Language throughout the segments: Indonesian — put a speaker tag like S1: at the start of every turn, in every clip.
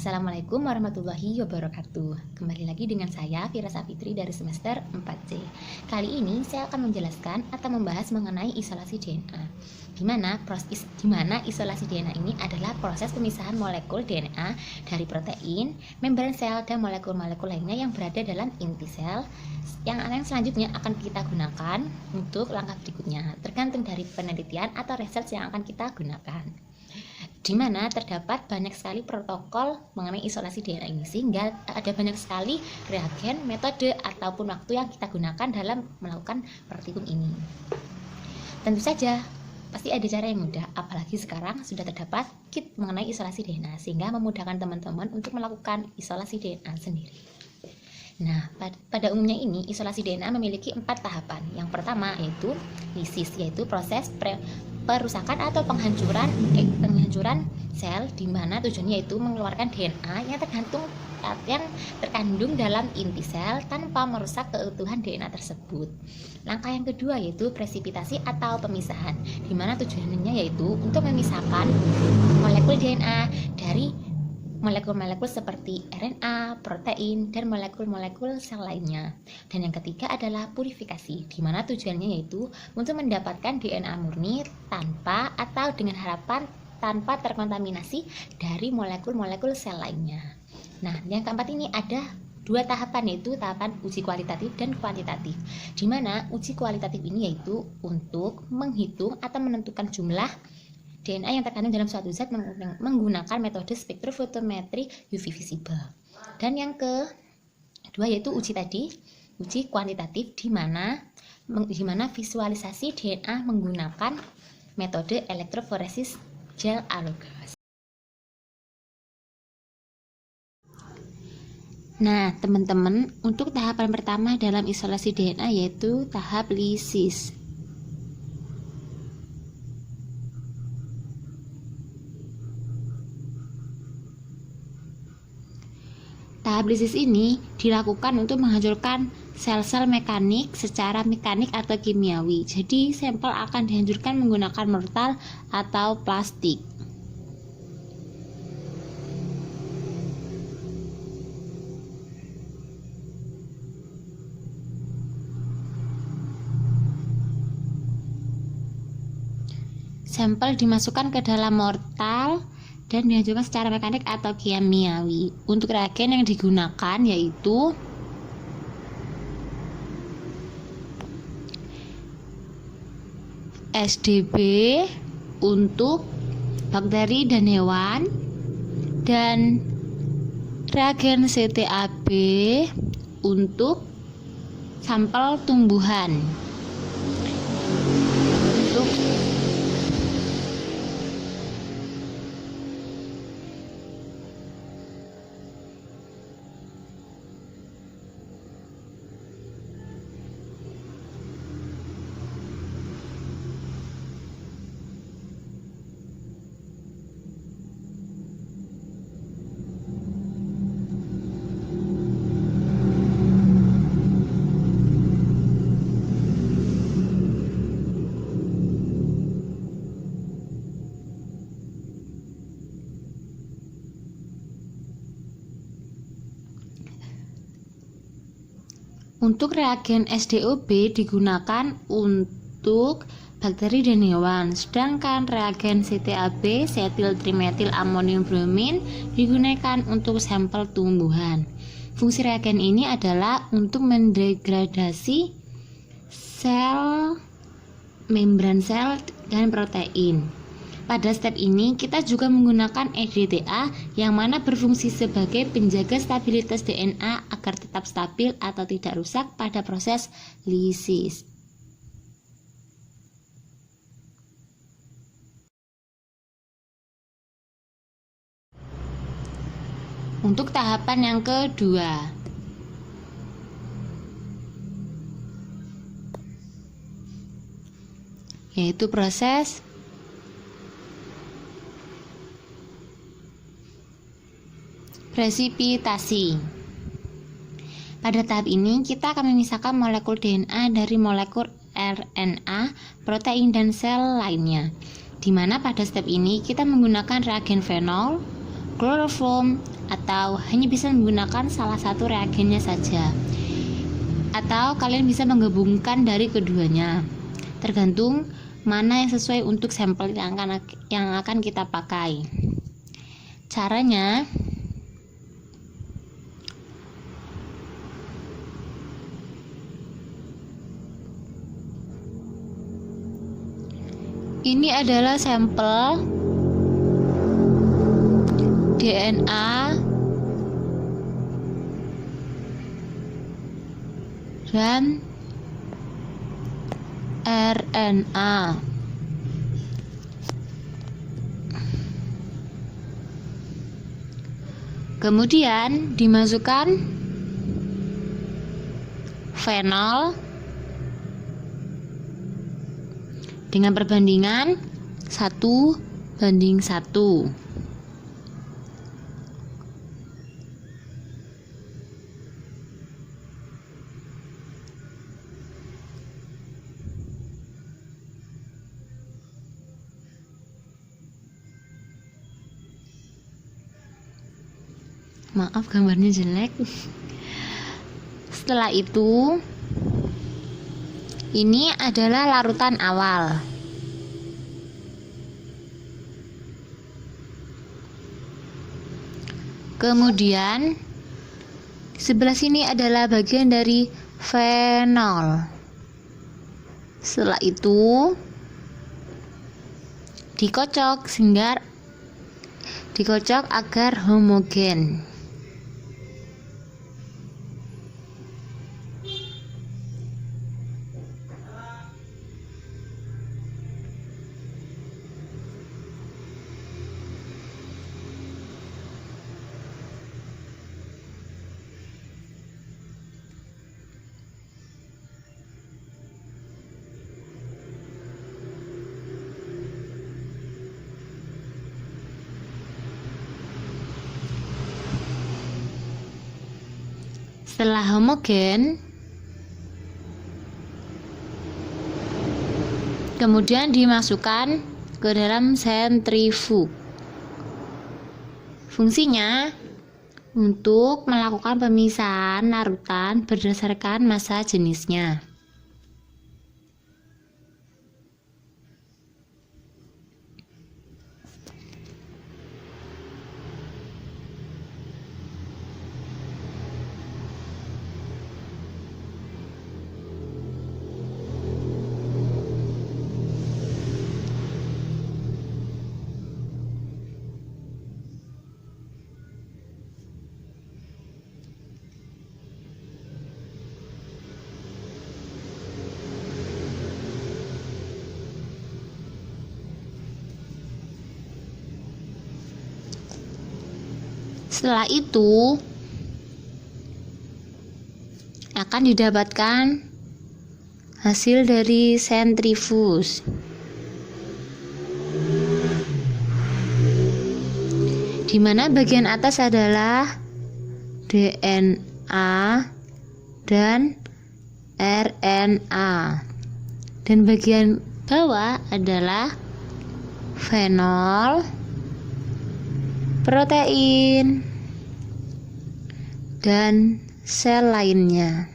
S1: Assalamualaikum warahmatullahi wabarakatuh. Kembali lagi dengan saya Fira Safitri dari semester 4C. Kali ini saya akan menjelaskan atau membahas mengenai isolasi DNA. Di mana isolasi DNA ini adalah proses pemisahan molekul DNA dari protein, membran sel, dan molekul-molekul lainnya yang berada dalam inti sel yang selanjutnya akan kita gunakan untuk langkah berikutnya, tergantung dari penelitian atau research yang akan kita gunakan. Di mana terdapat banyak sekali protokol mengenai isolasi DNA ini, sehingga ada banyak sekali reagen, metode, ataupun waktu yang kita gunakan dalam melakukan praktikum ini. Tentu saja pasti ada cara yang mudah, apalagi sekarang sudah terdapat kit mengenai isolasi DNA, sehingga memudahkan teman-teman untuk melakukan isolasi DNA sendiri. Nah, pada umumnya ini isolasi DNA memiliki 4 tahapan. Yang pertama yaitu lisis, yaitu proses perusakan atau penghancuran sel, di mana tujuannya yaitu mengeluarkan DNA yang terkandung dalam inti sel tanpa merusak keutuhan DNA tersebut. Langkah yang kedua yaitu presipitasi atau pemisahan, di mana tujuannya yaitu untuk memisahkan molekul DNA dari molekul-molekul seperti RNA, protein, dan molekul-molekul sel lainnya. Dan yang ketiga adalah purifikasi, di mana tujuannya yaitu untuk mendapatkan DNA murni tanpa atau dengan harapan tanpa terkontaminasi dari molekul-molekul sel lainnya. Nah, yang keempat ini ada 2 tahapan, yaitu tahapan uji kualitatif dan kuantitatif, di mana uji kualitatif ini yaitu untuk menghitung atau menentukan jumlah DNA yang terkandung dalam suatu zat menggunakan metode spektrofotometri UV visible. Dan yang kedua yaitu uji kuantitatif, di mana visualisasi DNA menggunakan metode elektroforesis gel alogas. Nah, teman-teman, untuk tahapan pertama dalam isolasi DNA yaitu tahap lisis. Tahap lisis ini dilakukan untuk menghancurkan sel-sel mekanik secara mekanik atau kimiawi. Jadi sampel akan dihancurkan menggunakan mortal atau plastik. Sampel dimasukkan ke dalam mortal dan dihancurkan secara mekanik atau kimiawi. Untuk reagen yang digunakan yaitu SDB untuk bakteri dan hewan, dan reagen CTAB untuk sampel tumbuhan. Untuk reagen SDOB digunakan untuk bakteri dan hewan, sedangkan reagen CTAB setil trimetil amonium bromin digunakan untuk sampel tumbuhan. Fungsi reagen ini adalah untuk mendegradasi sel, membran sel, dan protein. Pada step ini kita juga menggunakan EDTA yang mana berfungsi sebagai penjaga stabilitas DNA agar tetap stabil atau tidak rusak pada proses lisis. Untuk tahapan yang kedua, yaitu proses presipitasi. Pada tahap ini kita akan memisahkan molekul DNA dari molekul RNA, protein, dan sel lainnya, di mana pada step ini kita menggunakan reagen fenol, kloroform, atau hanya bisa menggunakan salah satu reagennya saja, atau kalian bisa menggabungkan dari keduanya, tergantung mana yang sesuai untuk sampel yang akan kita pakai. Caranya, ini adalah sampel DNA dan RNA. Kemudian dimasukkan fenol dengan perbandingan 1:1. Maaf gambarnya jelek. Setelah itu, ini adalah larutan awal. Kemudian sebelah sini adalah bagian dari fenol. Setelah itu dikocok agar homogen. Setelah homogen, kemudian dimasukkan ke dalam sentrifug. Fungsinya untuk melakukan pemisahan larutan berdasarkan massa jenisnya. Setelah itu akan didapatkan hasil dari sentrifuge. Di mana bagian atas adalah DNA dan RNA, dan bagian bawah adalah fenol, protein, dan sel lainnya.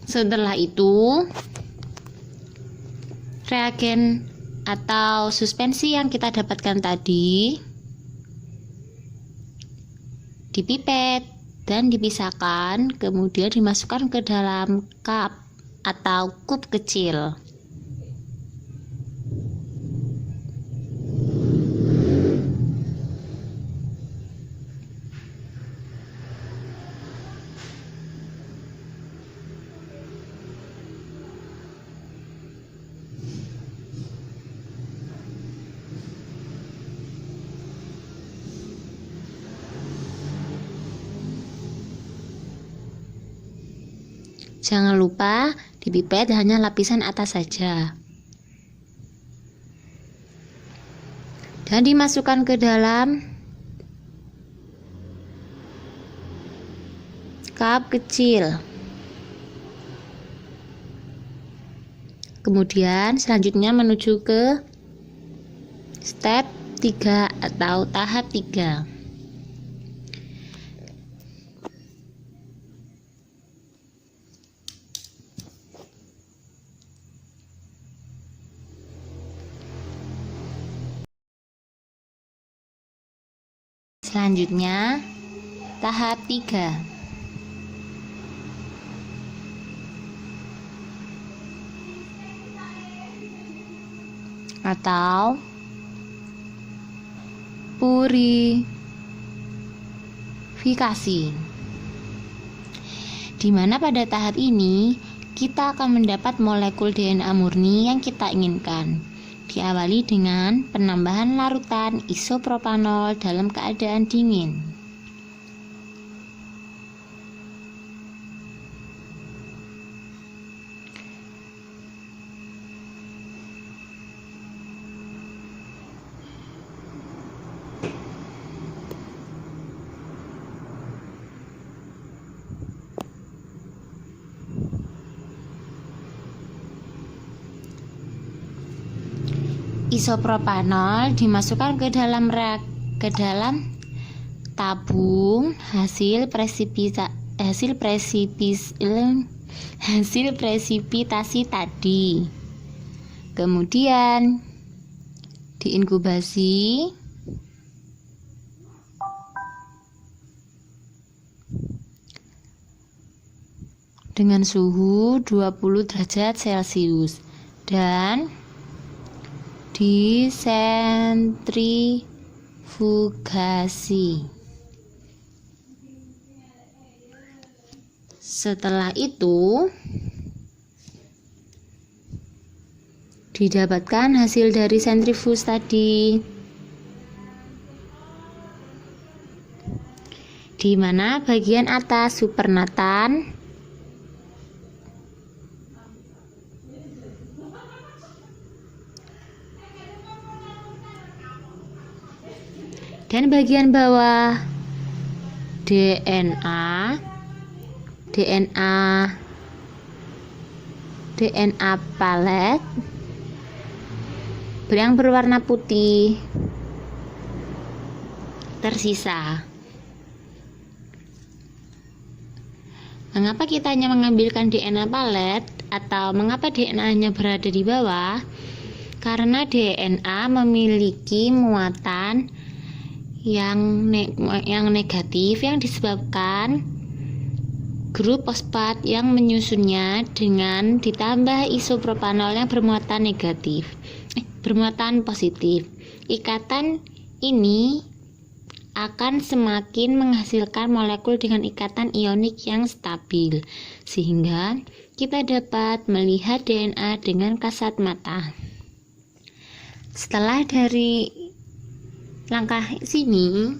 S1: Setelah itu, reagen atau suspensi yang kita dapatkan tadi dipipet dan dipisahkan, kemudian dimasukkan ke dalam cup atau cup kecil. Jangan lupa dipipet hanya lapisan atas saja. dan dimasukkan ke dalam cup kecil. Kemudian selanjutnya menuju ke step 3 atau tahap 3. Selanjutnya tahap 3. Atau purifikasi, di mana pada tahap ini kita akan mendapat molekul DNA murni yang kita inginkan. Diawali dengan penambahan larutan isopropanol dalam keadaan dingin. Isopropanol dimasukkan ke dalam tabung hasil presipitasi tadi. Kemudian diinkubasi dengan suhu 20 derajat Celcius dan disentrifugasi. Setelah itu didapatkan hasil dari sentrifuge tadi, di mana bagian atas supernatan dan bagian bawah DNA palet yang berwarna putih tersisa. Mengapa kita hanya mengambilkan DNA palet atau mengapa DNA hanya berada di bawah? Karena DNA memiliki muatan yang negatif yang disebabkan grup fosfat yang menyusunnya dengan ditambah isopropanol yang bermuatan positif. Ikatan ini akan semakin menghasilkan molekul dengan ikatan ionik yang stabil, sehingga kita dapat melihat DNA dengan kasat mata. Setelah dari langkah sini,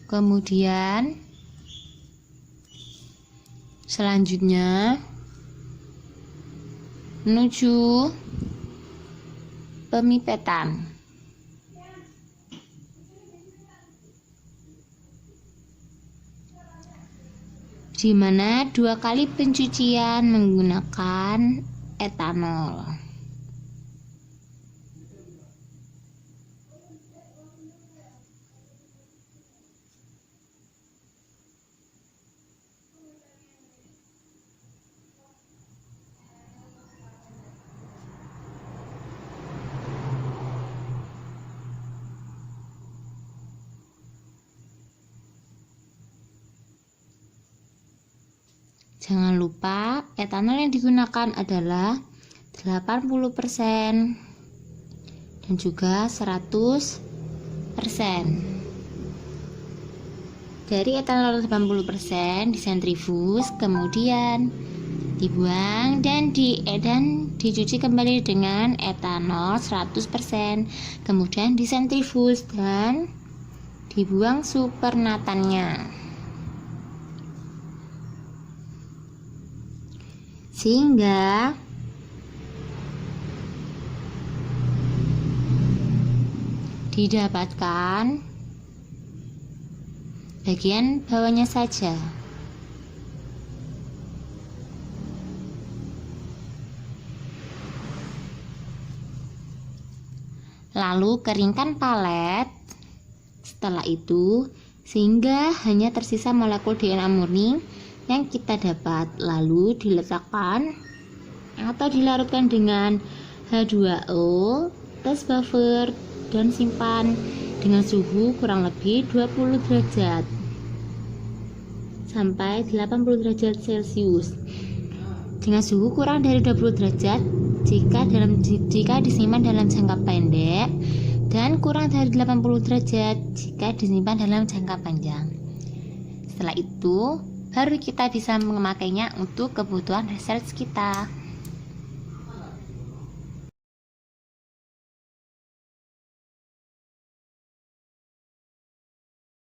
S1: kemudian selanjutnya menuju pemipetan. Di mana 2 kali pencucian menggunakan etanol. Jangan lupa etanol yang digunakan adalah 80% dan juga 100%. Dari etanol 80% disentrifuge, kemudian dibuang dan dicuci kembali dengan etanol 100%, kemudian disentrifuge dan dibuang supernatannya. Sehingga didapatkan bagian bawahnya saja. Lalu keringkan palet. Setelah itu, sehingga hanya tersisa molekul DNA murni yang kita dapat. Lalu diletakkan atau dilarutkan dengan H2O, tes buffer, dan simpan dengan suhu kurang lebih 20 derajat sampai 80 derajat Celcius. Dengan suhu kurang dari 20 derajat jika disimpan dalam jangka pendek, dan kurang dari 80 derajat jika disimpan dalam jangka panjang. Setelah itu baru kita bisa memakainya untuk kebutuhan research kita.